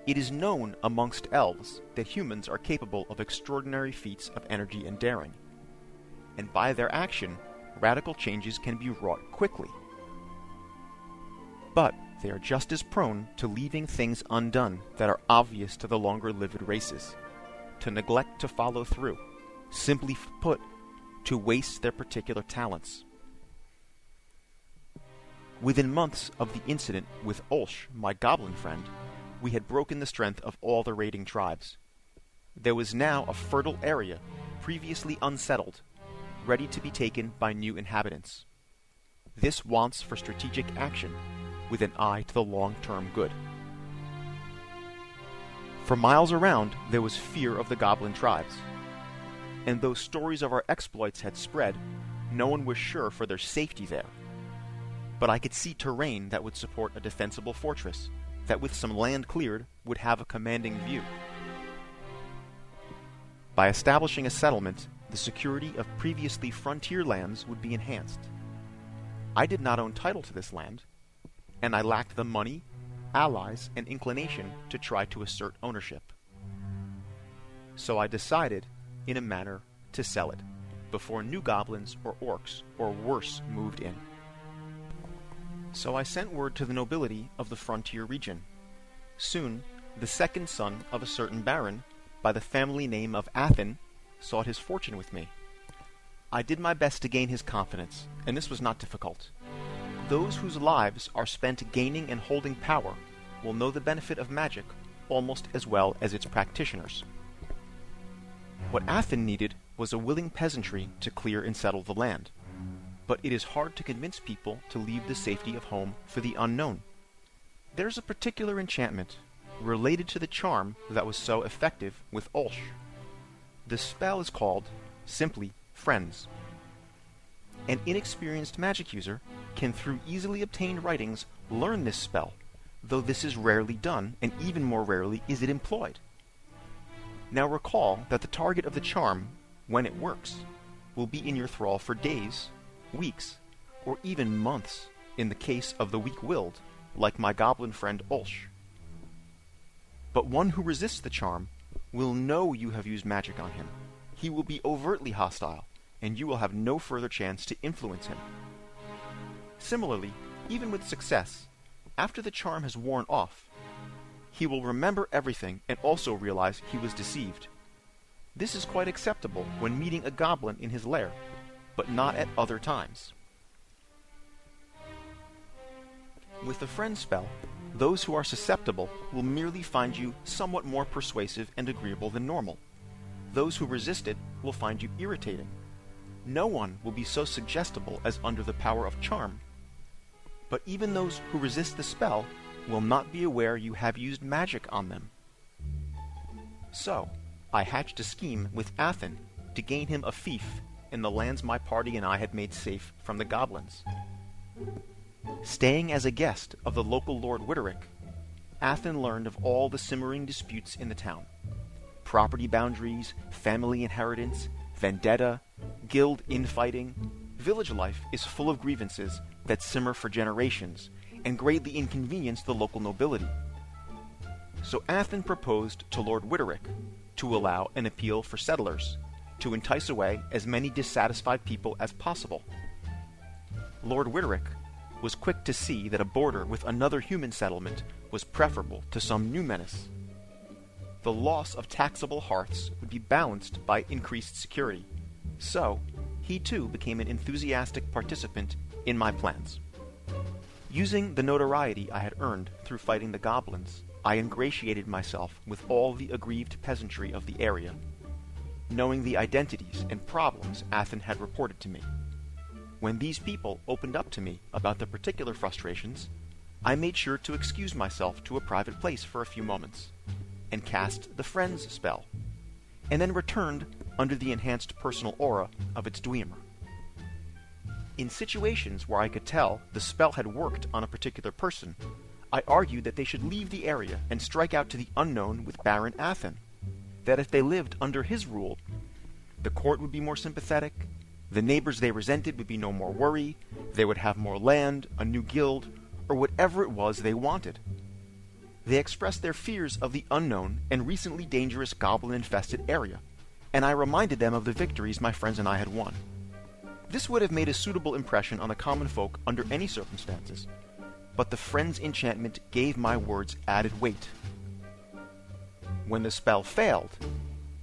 It is known amongst elves that humans are capable of extraordinary feats of energy and daring, and by their action, radical changes can be wrought quickly. But they are just as prone to leaving things undone that are obvious to the longer-lived races, to neglect to follow through, simply put, to waste their particular talents. Within months of the incident with Olsh, my goblin friend, we had broken the strength of all the raiding tribes. There was now a fertile area, previously unsettled, ready to be taken by new inhabitants. This wants for strategic action, with an eye to the long-term good. For miles around, there was fear of the goblin tribes, and though stories of our exploits had spread, no one was sure for their safety there. But I could see terrain that would support a defensible fortress, that with some land cleared would have a commanding view. By establishing a settlement, the security of previously frontier lands would be enhanced. I did not own title to this land, and I lacked the money, allies, and inclination to try to assert ownership. So I decided, in a manner, to sell it, before new goblins or orcs, or worse, moved in. So I sent word to the nobility of the frontier region. Soon, the second son of a certain baron, by the family name of Athen, sought his fortune with me. I did my best to gain his confidence, and this was not difficult. Those whose lives are spent gaining and holding power will know the benefit of magic almost as well as its practitioners. What Athen needed was a willing peasantry to clear and settle the land. But it is hard to convince people to leave the safety of home for the unknown. There's a particular enchantment related to the charm that was so effective with Olsh. The spell is called, simply, Friends. An inexperienced magic user can through easily obtained writings learn this spell, though this is rarely done, and even more rarely is it employed. Now recall that the target of the charm, when it works, will be in your thrall for days, weeks, or even months, in the case of the weak-willed, like my goblin friend Ulsh. But one who resists the charm will know you have used magic on him. He will be overtly hostile, and you will have no further chance to influence him. Similarly, even with success, after the charm has worn off, he will remember everything and also realize he was deceived. This is quite acceptable when meeting a goblin in his lair, but not at other times. With the friend spell, those who are susceptible will merely find you somewhat more persuasive and agreeable than normal. Those who resist it will find you irritating. No one will be so suggestible as under the power of charm. But even those who resist the spell will not be aware you have used magic on them. So, I hatched a scheme with Athen to gain him a fief in the lands my party and I had made safe from the goblins. Staying as a guest of the local Lord Witterick, Athen learned of all the simmering disputes in the town. Property boundaries, family inheritance, vendetta, guild infighting. Village life is full of grievances that simmer for generations and greatly inconvenience the local nobility. So Athen proposed to Lord Witterick to allow an appeal for settlers, to entice away as many dissatisfied people as possible. Lord Witterick was quick to see that a border with another human settlement was preferable to some new menace. The loss of taxable hearths would be balanced by increased security, so he too became an enthusiastic participant in my plans. Using the notoriety I had earned through fighting the goblins, I ingratiated myself with all the aggrieved peasantry of the area, knowing the identities and problems Athen had reported to me. When these people opened up to me about their particular frustrations, I made sure to excuse myself to a private place for a few moments, and cast the Friends spell, and then returned under the enhanced personal aura of its Dwemer. In situations where I could tell the spell had worked on a particular person, I argued that they should leave the area and strike out to the unknown with Baron Athen, that if they lived under his rule, the court would be more sympathetic, the neighbors they resented would be no more worry, they would have more land, a new guild, or whatever it was they wanted. They expressed their fears of the unknown and recently dangerous goblin-infested area, and I reminded them of the victories my friends and I had won. This would have made a suitable impression on the common folk under any circumstances, but the Friends enchantment gave my words added weight. When the spell failed,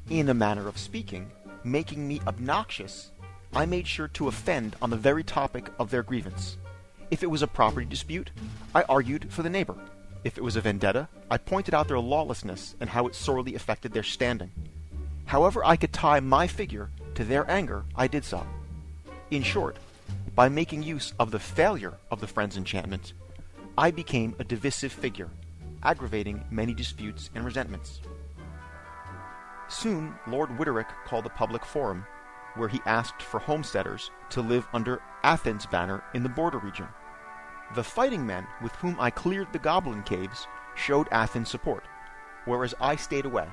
in a manner of speaking, making me obnoxious, I made sure to offend on the very topic of their grievance. If it was a property dispute, I argued for the neighbor. If it was a vendetta, I pointed out their lawlessness and how it sorely affected their standing. However I could tie my figure to their anger, I did so. In short, by making use of the failure of the Friends enchantment, I became a divisive figure, aggravating many disputes and resentments. Soon, Lord Witterick called a public forum, where he asked for homesteaders to live under Athen's banner in the border region. The fighting men with whom I cleared the goblin caves showed Athen's support, whereas I stayed away,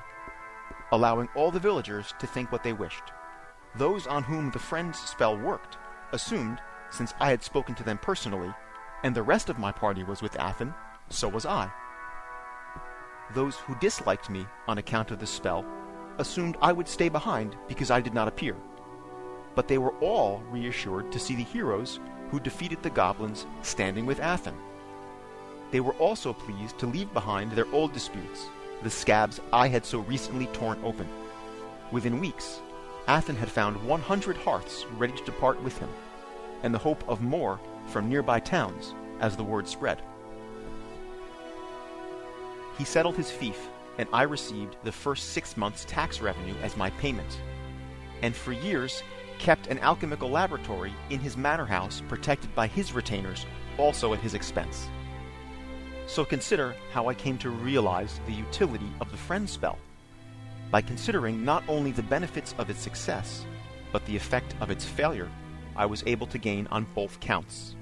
allowing all the villagers to think what they wished. Those on whom the Friends spell worked assumed, since I had spoken to them personally, and the rest of my party was with Athen, so was I. Those who disliked me on account of the spell assumed I would stay behind because I did not appear. But they were all reassured to see the heroes who defeated the goblins standing with Athen. They were also pleased to leave behind their old disputes, the scabs I had so recently torn open. Within weeks, Athen had found 100 hearths ready to depart with him, and the hope of more from nearby towns as the word spread. He settled his fief, and I received the first 6 months' tax revenue as my payment, and for years kept an alchemical laboratory in his manor house protected by his retainers, also at his expense. So consider how I came to realize the utility of the Friend spell, by considering not only the benefits of its success, but the effect of its failure. I was able to gain on both counts.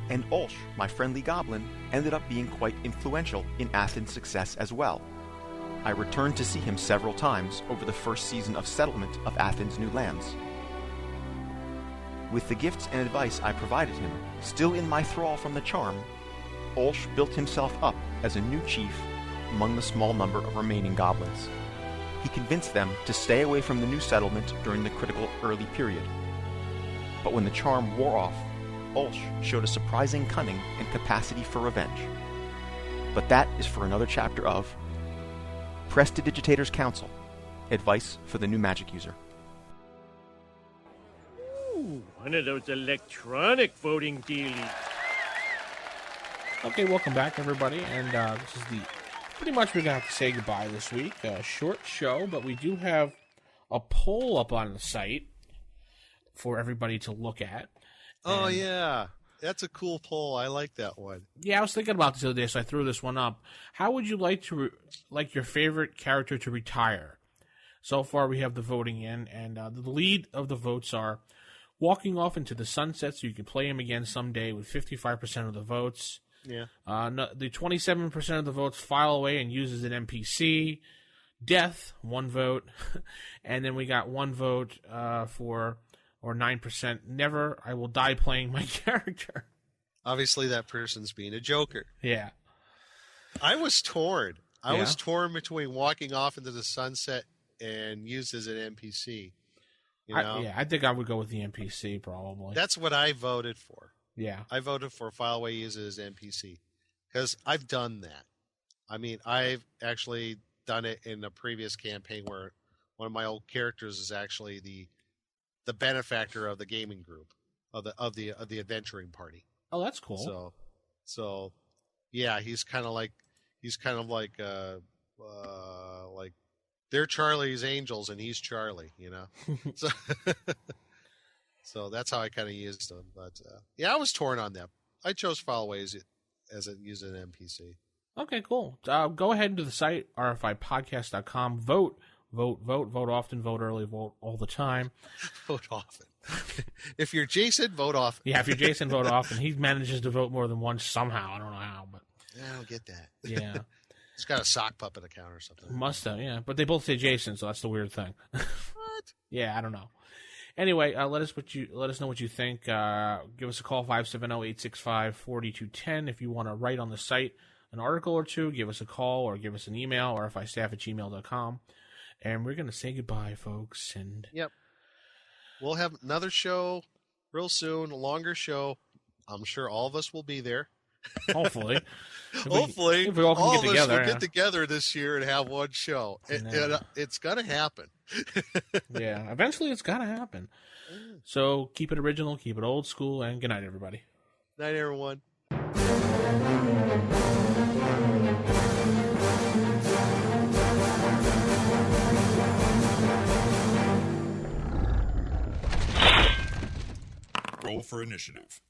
And Ulsh, my friendly goblin, ended up being quite influential in Athen's success as well. I returned to see him several times over the first season of settlement of Athen's new lands. With the gifts and advice I provided him, still in my thrall from the charm, Olsh built himself up as a new chief among the small number of remaining goblins. He convinced them to stay away from the new settlement during the critical early period. But when the charm wore off, Olsh showed a surprising cunning and capacity for revenge. But that is for another chapter of Prestidigitator's Council, Advice for the New Magic User. Ooh, one of those electronic voting dealies. Okay, welcome back, everybody, and this is pretty much we're going to have to say goodbye this week. Short show, but we do have a poll up on the site for everybody to look at. Oh, yeah. That's a cool poll. I like that one. Yeah, I was thinking about this the other day, so I threw this one up. How would you like your favorite character to retire? So far, we have the voting in, and the lead of the votes are walking off into the sunset so you can play him again someday with 55% of the votes. Yeah. The 27% of the votes file away and use as an NPC. Death, 1 vote. And then we got 1 vote for... or 9%, never, I will die playing my character. Obviously, that person's being a joker. Yeah. I was torn. I Yeah? was torn between walking off into the sunset and used as an NPC. You know? I think I would go with the NPC, probably. That's what I voted for. Yeah. I voted for file away, use it as NPC. Because I've done that. I mean, I've actually done it in a previous campaign where one of my old characters is actually the benefactor of the gaming group of the adventuring party. Oh, that's cool. So yeah, he's kind of like they're Charlie's angels and he's Charlie, you know. So that's how I kind of used him. But yeah, I was torn on that. I chose file away as use an NPC. Okay, cool. Go ahead into the site rfipodcast.com. Vote often, vote early, vote all the time. Vote often. If you're Jason, vote often. Yeah, if you're Jason, vote often. He manages to vote more than once somehow. I don't know how, but I don't get that. Yeah. He's got a sock puppet account or something. Must have, yeah. But they both say Jason, so that's the weird thing. What? Yeah, I don't know. Anyway, let us know what you think. Give us a call, 570-865-4210. If you want to write on the site an article or two, give us a call or give us an email, rfistaff@gmail.com. And we're going to say goodbye, folks. And yep. We'll have another show real soon, a longer show. I'm sure all of us will be there. Hopefully. Hopefully. If we all can get together. Of us will get together this year and have one show. It's going to happen. Yeah, eventually it's got to happen. So keep it original, keep it old school, and good night, everybody. Night, everyone. Roll for initiative.